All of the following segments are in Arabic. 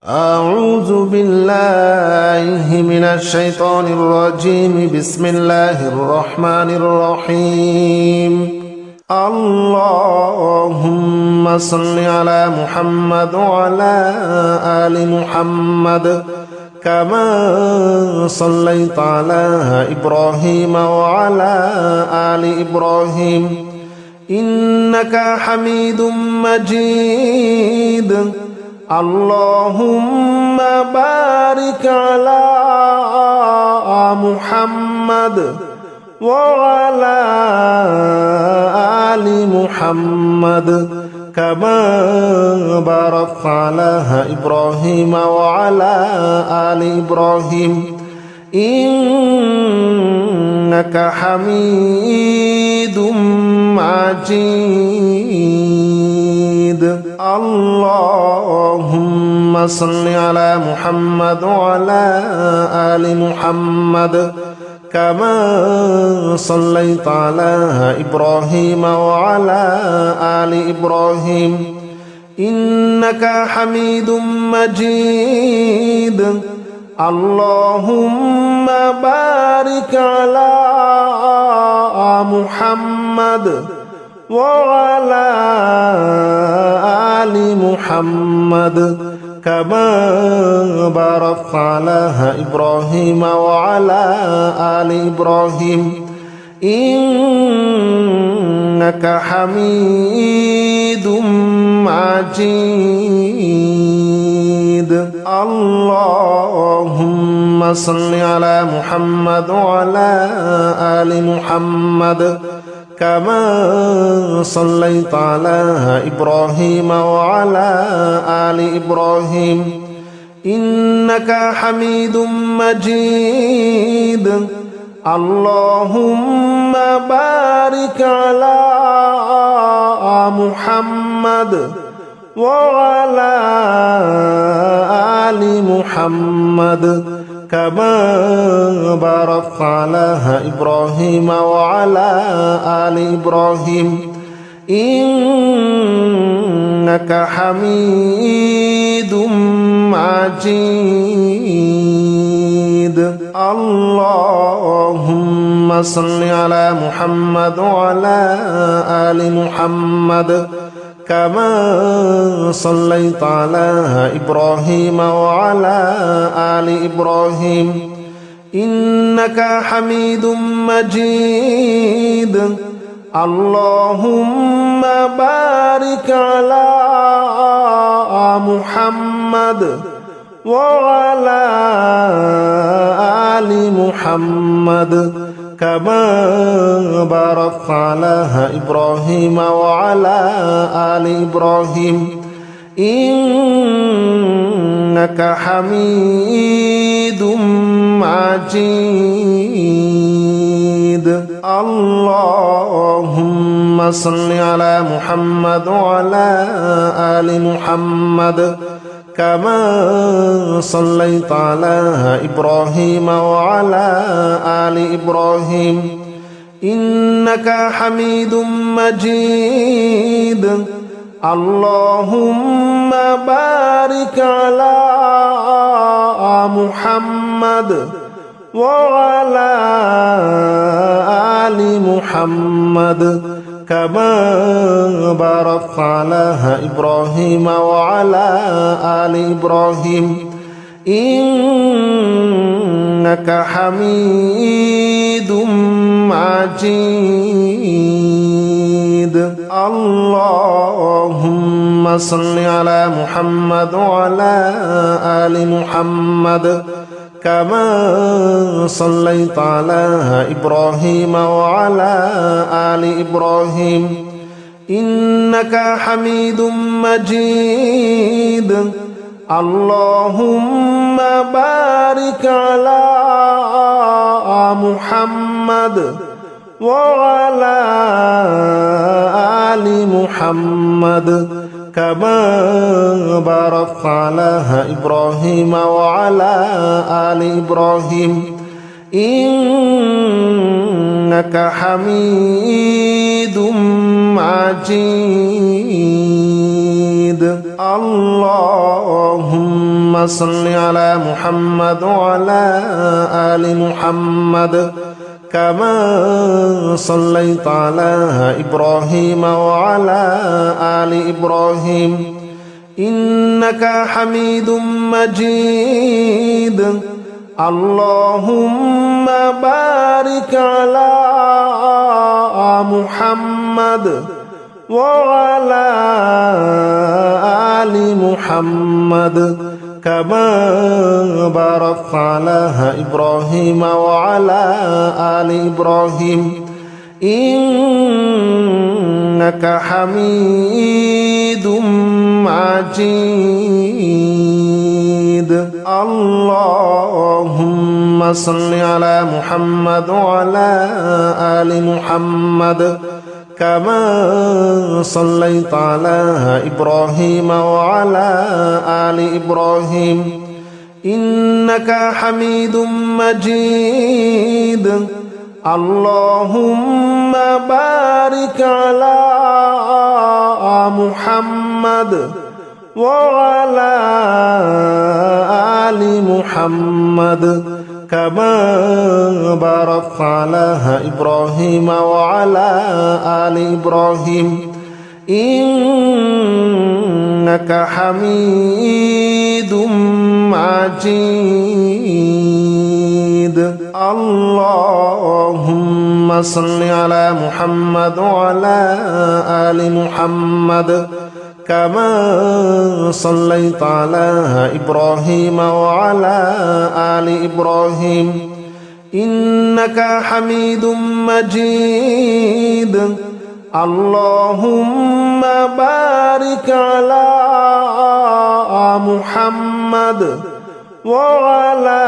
أعوذ بالله من الشيطان الرجيم. بسم الله الرحمن الرحيم. اللهم صل على محمد وعلى آل محمد كما صليت على إبراهيم وعلى آل إبراهيم إنك حميد مجيد. اللهم بارك على محمد وعلى آل محمد كما باركت على إبراهيم وعلى آل إبراهيم إنك حميد مجيد. اللهم صل على محمد وعلى آل محمد كما صليت على إبراهيم وعلى آل إبراهيم إنك حميد مجيد. اللهم بارك على محمد وعلى آل محمد كما باركت على إبراهيم وعلى آل إبراهيم إنك حميد مجيد. اللهم صل على محمد وعلى آل محمد كما صليت على إبراهيم وعلى آل إبراهيم إنك حميد مجيد. اللهم بارك على محمد وعلى آل محمد كما باركت على إبراهيم وعلى آل إبراهيم إنك حميد مجيد. اللهم صل على محمد وعلى آل محمد كما صليت على إبراهيم وعلى آل إبراهيم إنك حميد مجيد. اللهم بارك على محمد وعلى آل محمد كما باركت على إبراهيم وعلى آل إبراهيم إنك حميد مجيد. اللهم صل على محمد وعلى آل محمد كما صليت على إبراهيم وعلى آل إبراهيم إنك حميد مجيد. اللهم بارك على محمد وعلى آل محمد كما باركت على إبراهيم وعلى آل إبراهيم إنك حميد مجيد. اللهم صل على محمد وعلى آل محمد كما صليت على إبراهيم وعلى آل إبراهيم إنك حميد مجيد. اللهم بارك على محمد وعلى آل محمد كما باركت على إبراهيم وعلى آل إبراهيم إنك حميد مجيد. اللهم صل على محمد وعلى آل محمد كما صليت على إبراهيم وعلى آل إبراهيم إنك حميد مجيد اللهم بارك على محمد وعلى آل محمد كما باركت على إبراهيم وعلى آل إبراهيم إنك حميد مجيد اللهم صل على محمد وعلى آل محمد كما صليت على إبراهيم وعلى آل إبراهيم إنك حميد مجيد اللهم بارك على محمد وعلى آل محمد كما باركت على إبراهيم وعلى آل إبراهيم إنك حميد مجيد اللهم صل على محمد وعلى آل محمد كما صليت على إبراهيم وعلى آل إبراهيم إنك حميد مجيد اللهم بارك على محمد وعلى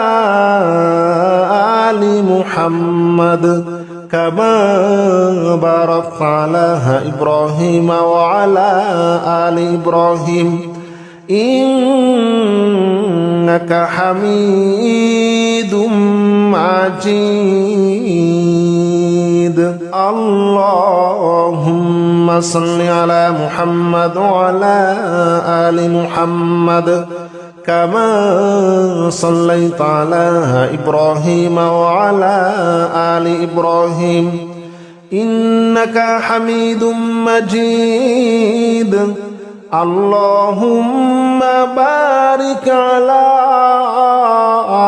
آل محمد كما باركت على إبراهيم وعلى آل إبراهيم إنك حميد مجيد اللهم صل على محمد وعلى آل محمد كما صليت على إبراهيم وعلى آل إبراهيم إنك حميد مجيد اللهم بارك على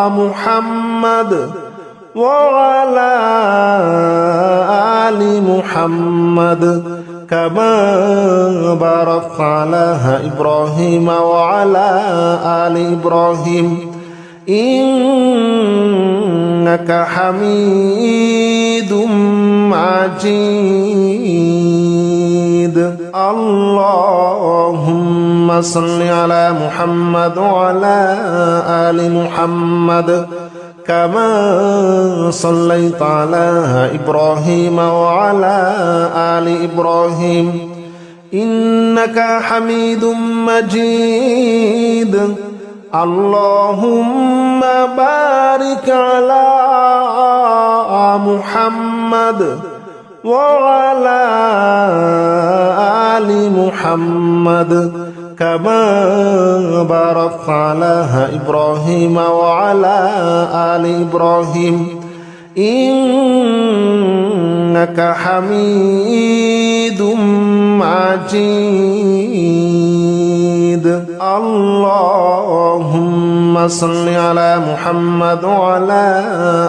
محمد وعلى آل محمد كما باركت على إبراهيم وعلى آل إبراهيم إنك حميد مجيد اللهم صل على محمد وعلى آل محمد كما صليت على إبراهيم وعلى آل إبراهيم إنك حميد مجيد اللهم بارك على محمد وعلى آل محمد كما باركت على إبراهيم وعلى آل إبراهيم إنك حميد مجيد اللهم صل على محمد وعلى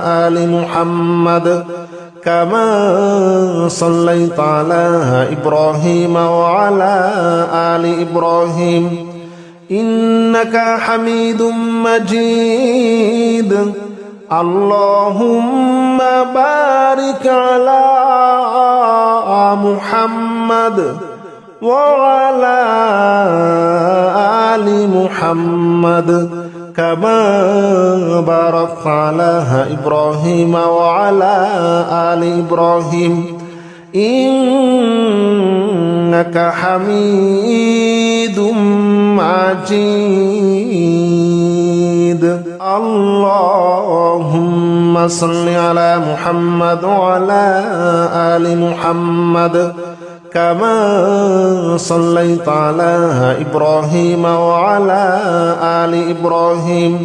آل محمد كما صليت على إبراهيم وعلى آل إبراهيم إنك حميد مجيد اللهم بارك على محمد وعلى آل محمد كما باركت على إبراهيم وعلى آل إبراهيم إنك حميد مجيد اللهم صل على محمد وعلى آل محمد كما صليت على إبراهيم وعلى آل إبراهيم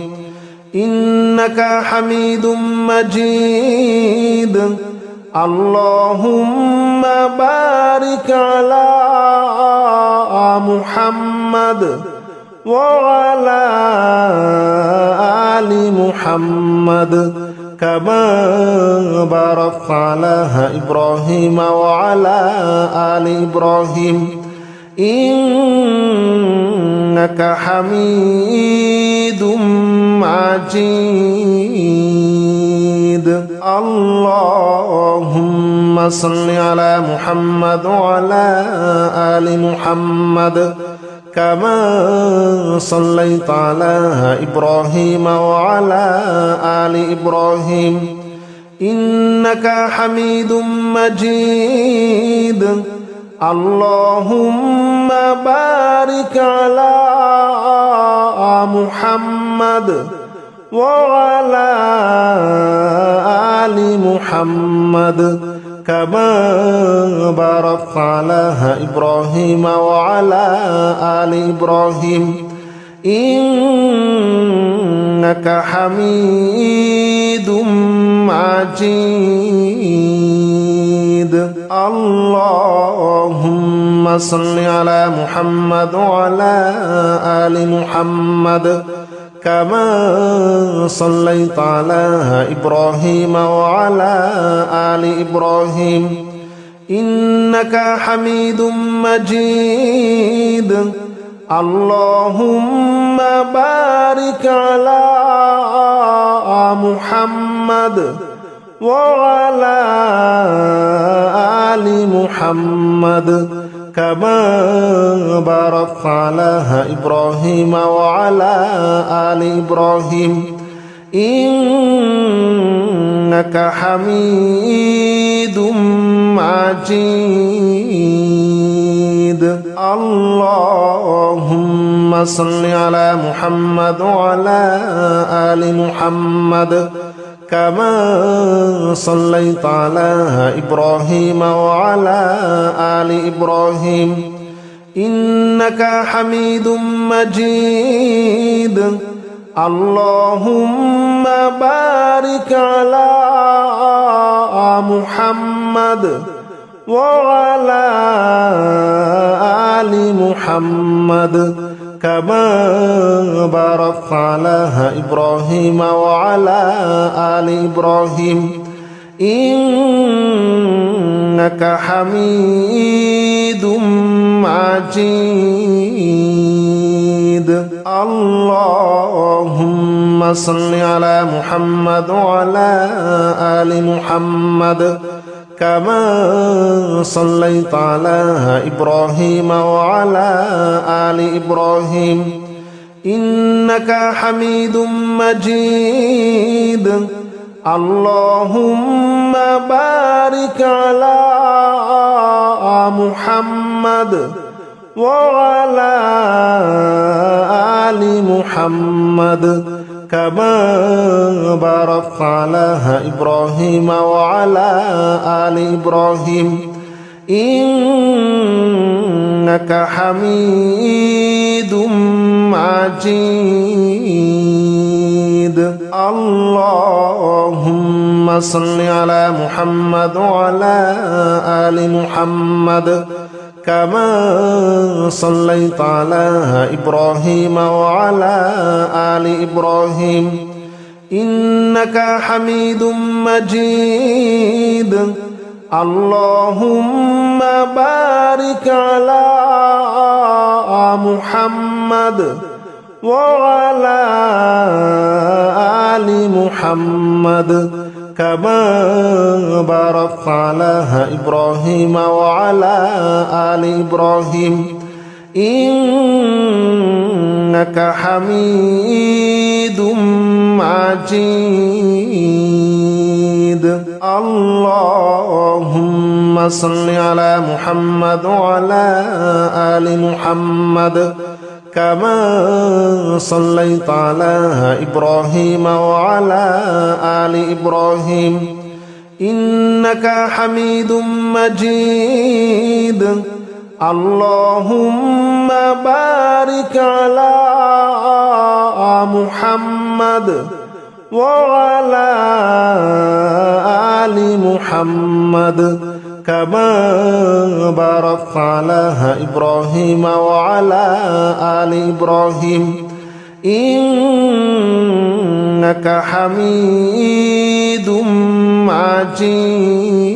إنك حميد مجيد اللهم بارك على محمد وعلى آل محمد كما باركت على إبراهيم وعلى آل إبراهيم إنك حميد مجيد اللهم صل على محمد وعلى آل محمد كما صليت على إبراهيم وعلى آل إبراهيم إنك حميد مجيد اللهم بارك على محمد وعلى آل محمد كما باركت على إبراهيم وعلى آل إبراهيم إنك حميد مجيد اللهم صل على محمد وعلى آل محمد كما صليت على إبراهيم وعلى آل إبراهيم إنك حميد مجيد اللهم بارك على محمد وعلى آل محمد كما باركت على إبراهيم وعلى آل إبراهيم إنك حميد مجيد اللهم صل على محمد وعلى آل محمد كما صليت على إبراهيم وعلى آل إبراهيم إنك حميد مجيد اللهم بارك على محمد وعلى آل محمد كما باركت على إبراهيم وعلى آل إبراهيم إنك حميد مجيد اللهم صل على محمد وعلى آل محمد كما صليت على إبراهيم وعلى آل إبراهيم إنك حميد مجيد اللهم بارك على محمد وعلى آل محمد كما باركت على إبراهيم وعلى آل إبراهيم إنك حميد مجيد اللهم صل على محمد وعلى آل محمد كما صليت على إبراهيم وعلى آل إبراهيم إنك حميد مجيد اللهم بارك على محمد وعلى آل محمد كما باركت على إبراهيم وعلى آل إبراهيم إنك حميد مجيد اللهم صل على محمد وعلى آل محمد كما صليت على إبراهيم وعلى آل إبراهيم إنك حميد مجيد اللهم بارك على محمد وعلى آل محمد كما باركت على إبراهيم وعلى آل إبراهيم إنك حميد مجيد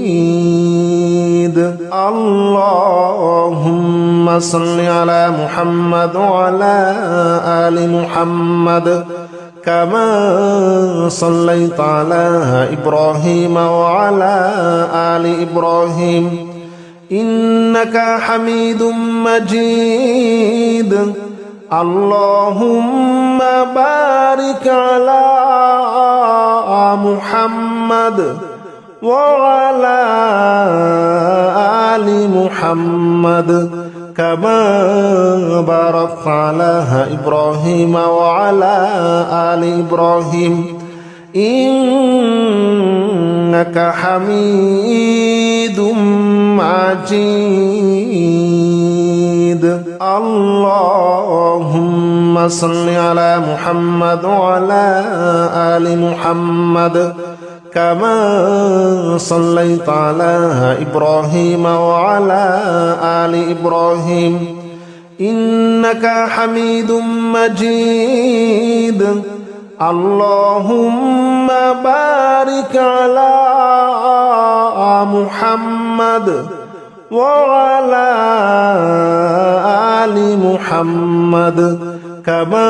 اللهم صل على محمد وعلى آل محمد كما صليت على إبراهيم وعلى آل إبراهيم إنك حميد مجيد اللهم بارك على محمد وعلى آل محمد كما باركت على إبراهيم وعلى آل إبراهيم إنك حميد مجيد اللهم صل على محمد وعلى آل محمد كما صليت على إبراهيم وعلى آل إبراهيم إنك حميد مجيد اللهم بارك على محمد وعلى آل محمد كما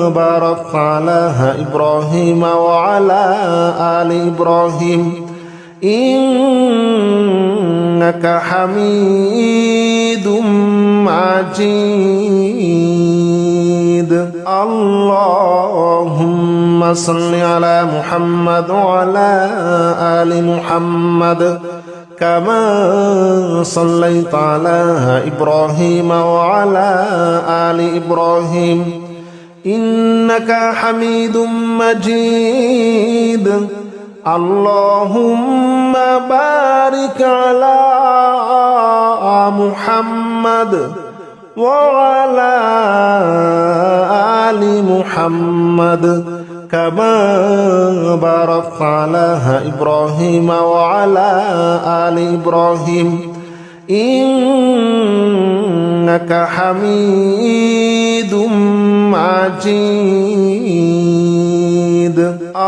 باركت على إبراهيم وعلى آل إبراهيم إنك حميد مجيد اللهم صل على محمد وعلى آل محمد كما صليت على إبراهيم وعلى آل إبراهيم إنك حميد مجيد اللهم بارك على محمد وعلى آل محمد كما باركت على إبراهيم وعلى آل إبراهيم إنك حميد مجيد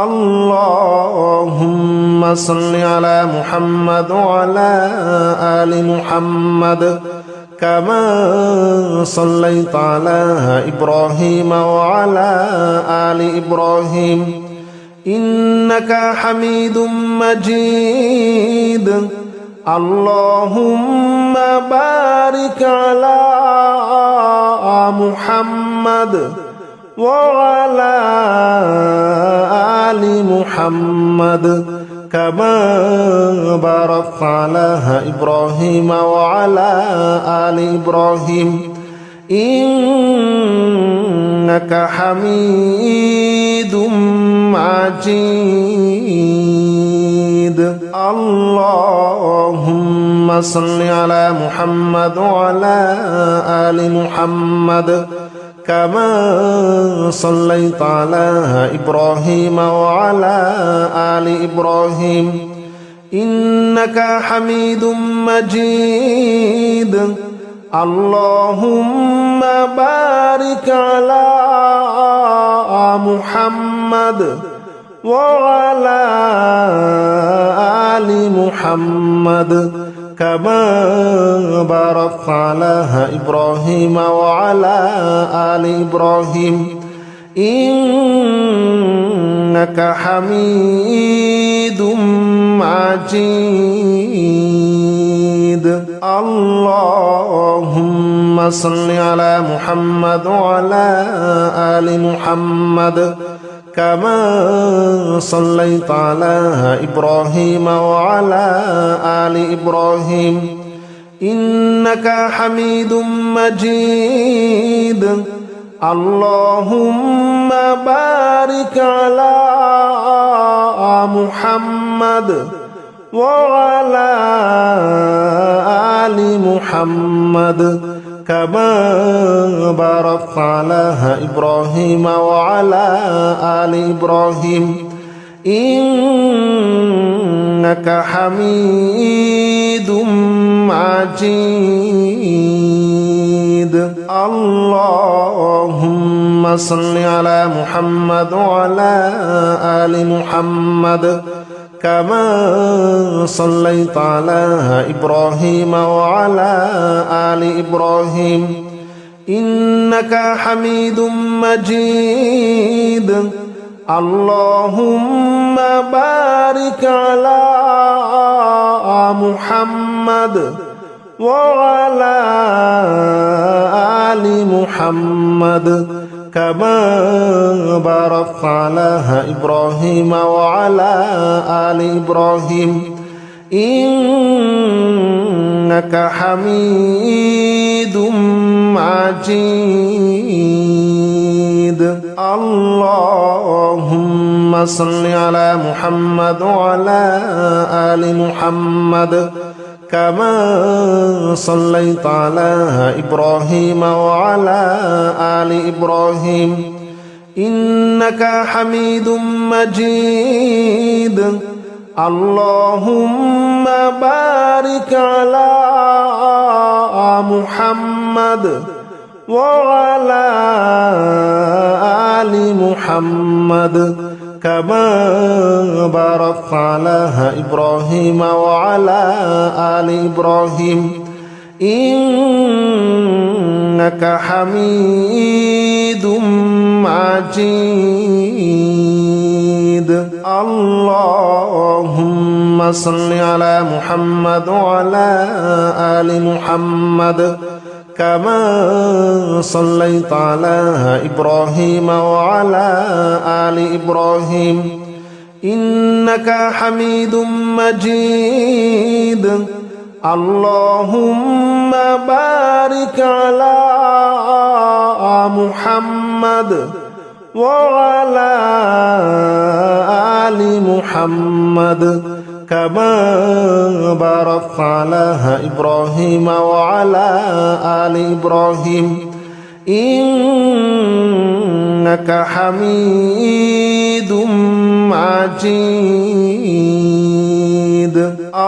اللهم صل على محمد وعلى آل محمد كما صليت على إبراهيم وعلى آل إبراهيم إنك حميد مجيد اللهم بارك على محمد وعلى آل محمد كما باركت على إبراهيم وعلى آل إبراهيم إنك حميد مجيد اللهم صل على محمد وعلى آل محمد كما صليت على إبراهيم وعلى آل إبراهيم إنك حميد مجيد اللهم بارك على محمد وعلى آل محمد كما باركت على إبراهيم وعلى آل إبراهيم إنك حميد مجيد اللهم صل على محمد وعلى آل محمد كما صليت على إبراهيم وعلى آل إبراهيم إنك حميد مجيد اللهم بارك على محمد وعلى آل محمد كما باركت على إبراهيم وعلى آل إبراهيم إنك حميد مجيد. اللهم صل على محمد وعلى آل محمد كما صليت على إبراهيم وعلى آل إبراهيم إنك حميد مجيد. اللهم بارك على محمد وعلى آل محمد كما باركت على إبراهيم وعلى آل إبراهيم إنك حميد مجيد. اللهم صل على محمد وعلى آل محمد كما صليت على إبراهيم وعلى آل إبراهيم إنك حميد مجيد. اللهم بارك على محمد وعلى آل محمد كما باركت على إبراهيم وعلى آل إبراهيم إنك حميد مجيد. اللهم صل على محمد وعلى آل محمد كما صليت على إبراهيم وعلى آل إبراهيم إنك حميد مجيد. اللهم بارك على محمد وعلى آل محمد كما باركت على إبراهيم وعلى آل إبراهيم إنك حميد مجيد.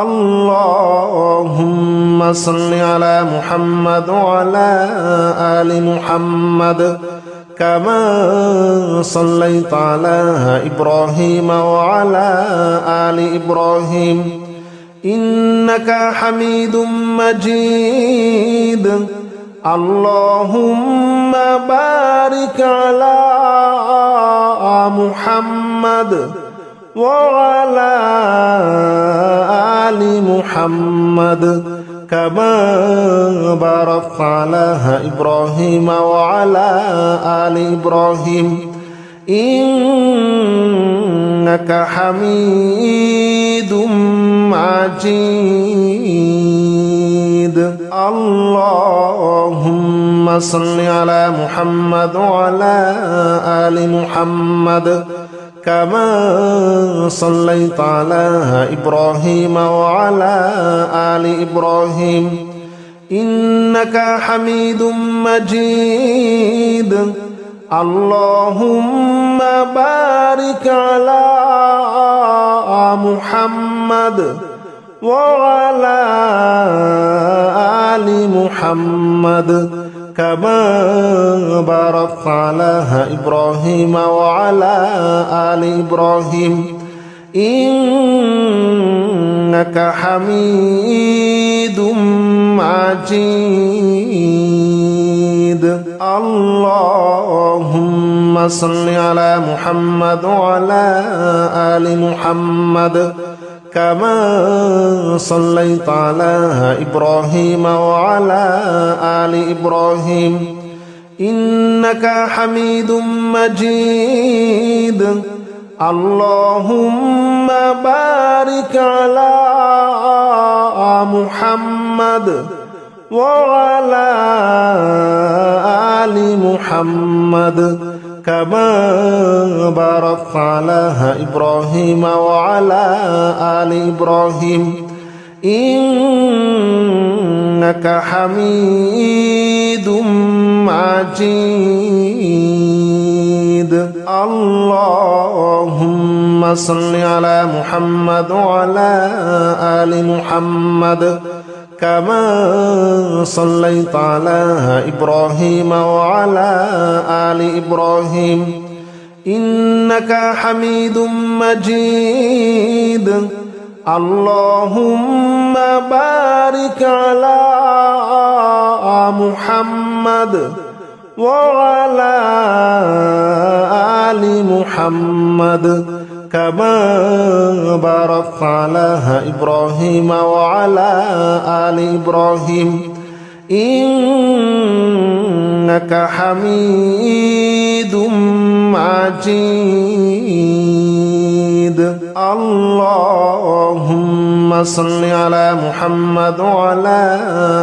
اللهم صل على محمد وعلى آل محمد كما صليت على إبراهيم وعلى آل إبراهيم إنك حميد مجيد. اللهم بارك على محمد وعلى آل محمد كما باركت على إبراهيم وعلى آل إبراهيم إنك حميد مجيد. اللهم صل على محمد وعلى آل محمد كما صليت على إبراهيم وعلى آل إبراهيم إنك حميد مجيد. اللهم بارك على محمد وعلى آل محمد كما باركت على إبراهيم وعلى آل إبراهيم إنك حميد مجيد. اللهم صل على محمد وعلى آل محمد كما صليت على إبراهيم وعلى آل إبراهيم إنك حميد مجيد. اللهم بارك على محمد وعلى آل محمد كما باركت على إبراهيم وعلى آل إبراهيم إنك حميد مجيد اللهم صل على محمد وعلى آل محمد كما صليت على إبراهيم وعلى آل إبراهيم إنك حميد مجيد اللهم بارك على محمد وعلى آل محمد كما باركت على إبراهيم وعلى آل إبراهيم إنك حميد مجيد اللهم صل على محمد وعلى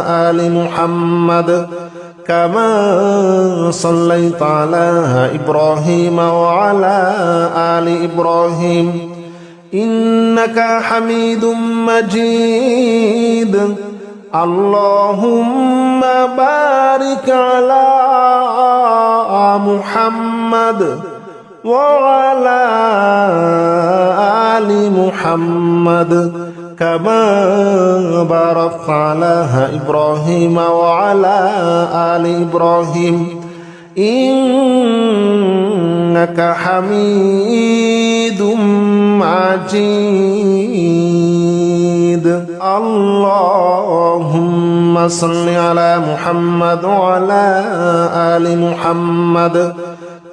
آل محمد كما صليت على إبراهيم وعلى آل إبراهيم إنك حميد مجيد اللهم بارك على محمد وعلى آل محمد كما باركت على إبراهيم وعلى آل إبراهيم إنك حميد مجيد اللهم صل على محمد وعلى آل محمد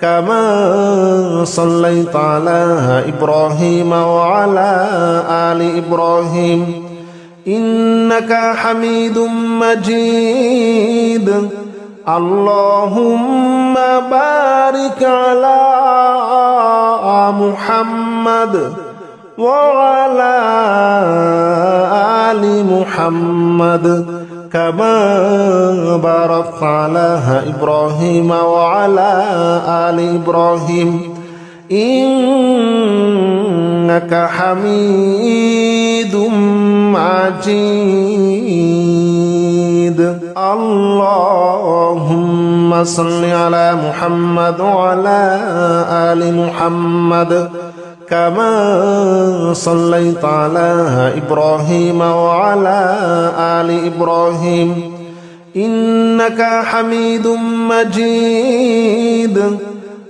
كما صليت على إبراهيم وعلى آل إبراهيم إنك حميد مجيد اللهم بارك على محمد وعلى آل محمد كما باركت على إبراهيم وعلى آل إبراهيم إنك حميد مجيد اللهم صل على محمد وعلى آل محمد كما صليت على إبراهيم وعلى آل إبراهيم إنك حميد مجيد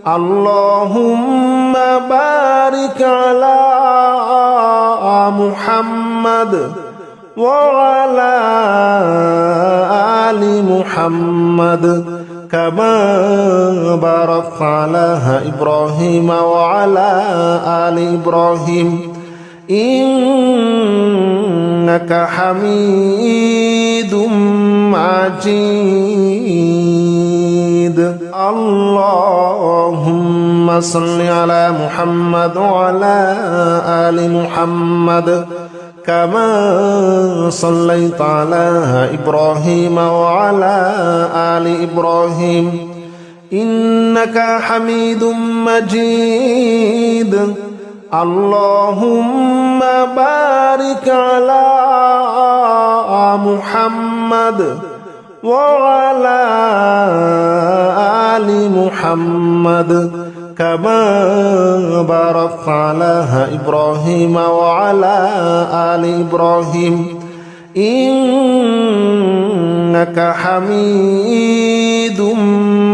اللهم بارك على محمد وعلى آل محمد كما باركت على إبراهيم وعلى آل إبراهيم إنك حميد مجيد اللهم صل على محمد وعلى آل محمد كما صليت على إبراهيم وعلى آل إبراهيم إنك حميد مجيد اللهم بارك على محمد وعلى آل محمد كما باركت على إبراهيم وعلى آل إبراهيم إنك حميد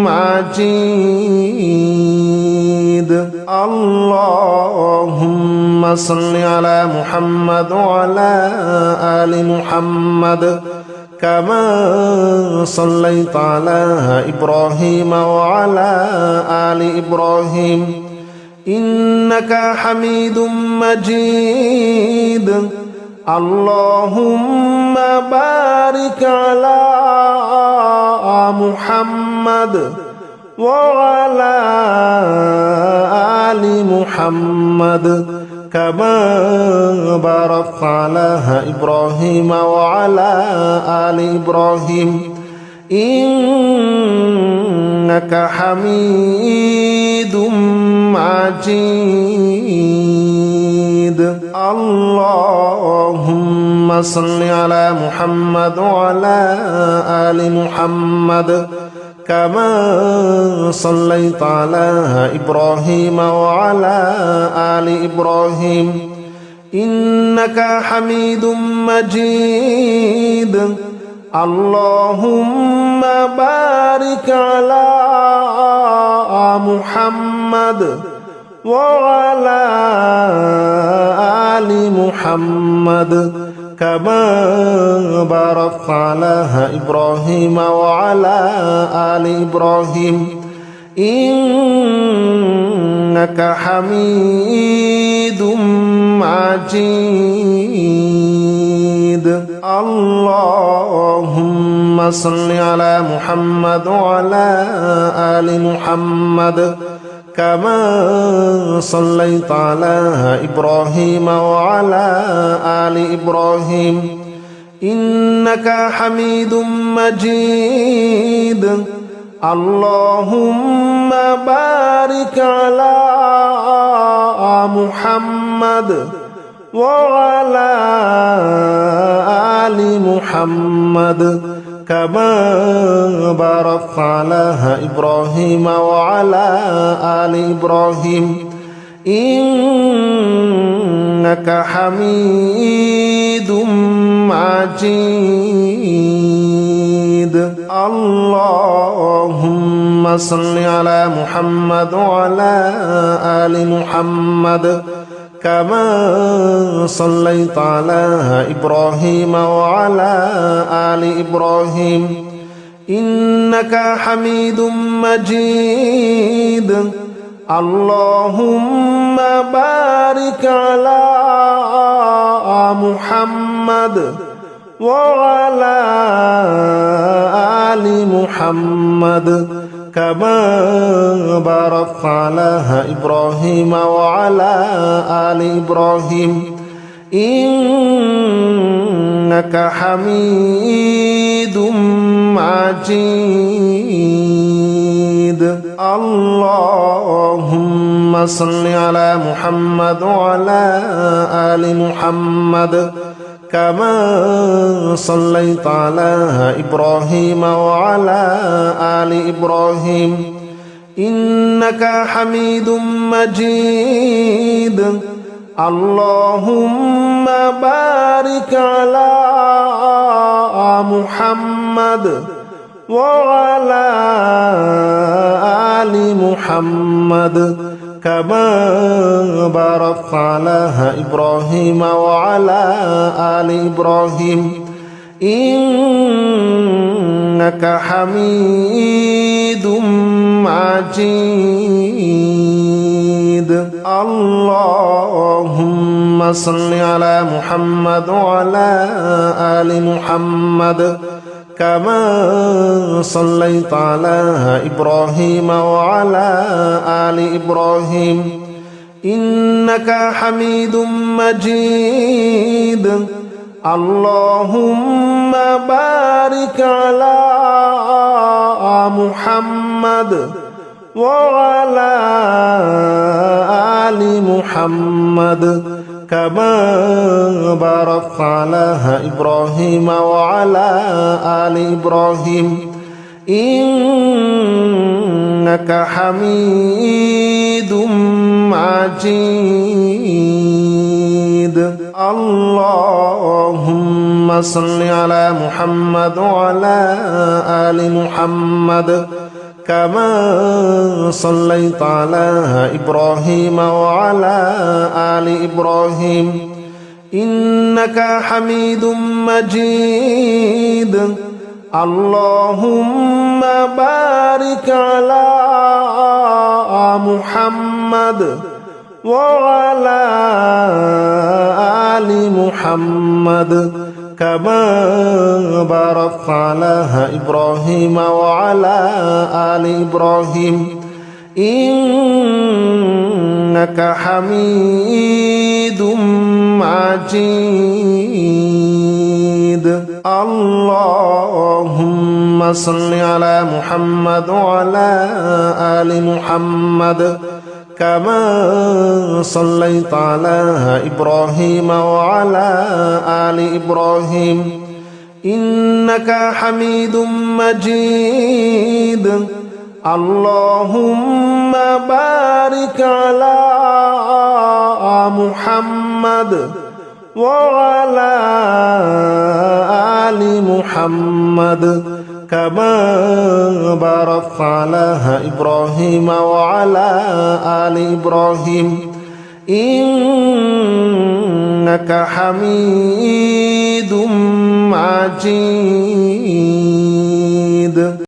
مجيد اللهم صل على محمد وعلى آل محمد كما صليت على إبراهيم وعلى آل إبراهيم إنك حميد مجيد اللهم بارك على محمد وعلى آل محمد كما باركت على إبراهيم وعلى آل إبراهيم إنك حميد مجيد اللهم صل على محمد وعلى آل محمد كما صليت على إبراهيم وعلى آل إبراهيم إنك حميد مجيد اللهم بارك على محمد وعلى آل محمد كما باركت على إبراهيم وعلى آل إبراهيم إنك حميد مجيد اللهم صل على محمد وعلى آل محمد كما صليت على إبراهيم وعلى آل إبراهيم إنك حميد مجيد اللهم بارك على محمد وعلى آل محمد كما باركت على إبراهيم وعلى آل إبراهيم إنك حميد مجيد اللهم صل على محمد وعلى آل محمد كما صليت على إبراهيم وعلى آل إبراهيم إنك حميد مجيد اللهم بارك على محمد وعلى آل محمد كما باركت على إبراهيم وعلى آل إبراهيم إنك حميد مجيد اللهم صل على محمد وعلى آل محمد كما صليت على إبراهيم وعلى آل إبراهيم إنك حميد مجيد اللهم بارك على محمد وعلى آل محمد كما باركت على إبراهيم وعلى آل إبراهيم إنك حميد مجيد اللهم صل على محمد وعلى آل محمد كما صليت على إبراهيم وعلى آل إبراهيم إنك حميد مجيد اللهم بارك على محمد وعلى آل محمد كما باركت على إبراهيم وعلى آل إبراهيم إنك حميد مجيد اللهم صل على محمد وعلى آل محمد كما صليت على إبراهيم وعلى آل إبراهيم إنك حميد مجيد اللهم بارك على محمد وعلى آل محمد كما باركت على إبراهيم وعلى آل إبراهيم إنك حميد مجيد اللهم صل على محمد وعلى آل محمد كما صليت على إبراهيم وعلى آل إبراهيم إنك حميد مجيد اللهم بارك على محمد وعلى آل محمد كما باركت على إبراهيم وعلى آل إبراهيم إنك حميد مجيد